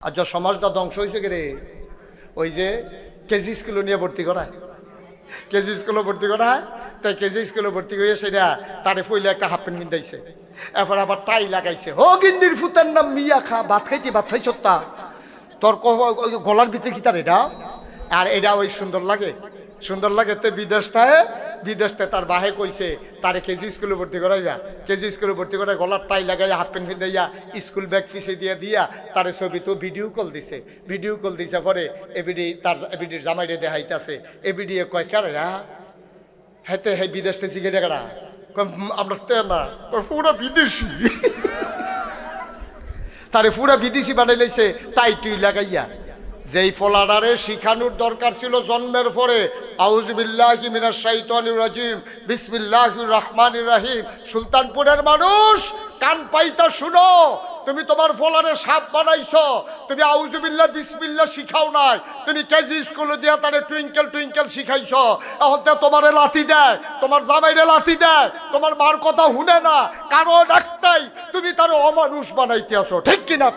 আর যা সমাজটা ধ্বংস হয়েছে রে ওই যে কেজি স্কুলে নিয়ে ভর্তি করায়, কেজি স্কুলে ভর্তি করায়, তাই কেজি স্কুলে ভর্তি করে সেটা তারে ফইলে একটা হাফ প্যান্ট কিনতেছে, এরপর আবার টাই লাগাইছে। ও গিন্ডির ফুতার নাম মিয়া খা, ভাত খাইতে ভাত খাই সত্তা তোর গলার ভিতরে কি তার এটা, আর এটা ওই সুন্দর লাগে, সুন্দর লাগে। তে বিদেশ তার বাহে কইছে তারে কেজি স্কুলে ভর্তি করাইবা, কেজি স্কুলে ভর্তি করে গলার টাই লাগাইয়া হাফ প্যান্ট কিনতেইয়া স্কুল ব্যাগ পিছিয়ে দিয়া তারে ছবি তো ভিডিও কল দিছে পরে এবিডির জামাইরে দেখাইতেছে, এবিডি কয় কারা হেতে হে বিদেশ থেকে জিগে দেখারা আমরা না পুরা বিদেশি তারে পুরা বিদেশি বানাই লাইছে টাই টুই লাগাইয়া। যেই ফলাডারে শিখানোর দরকার ছিল জন্মের পরে আউযুবিল্লাহি মিনাশ শাইতানির রাজিম বিসমিল্লাহির রহমানির রহিম, সুলতানপুরের মানুষ কান পাইতা শুনো, তুমি তোমার ফলারে সাপ বানাইছো, তুমি আউযুবিল্লাহ বিসমিল্লাহ শিখাও নাই, তুমি কেজি স্কুলে দিয়া তারে টুইঙ্কেল টুইঙ্কেল শিখাইছো, এখন তো তোমারে লাথি দেয়, তোমার জামাইরে লাথি দেয়, তোমার মার কথা শুনে না, কারণ একটাই তুমি তারে অমানুষ বানাইতে আসো, ঠিক কিনা?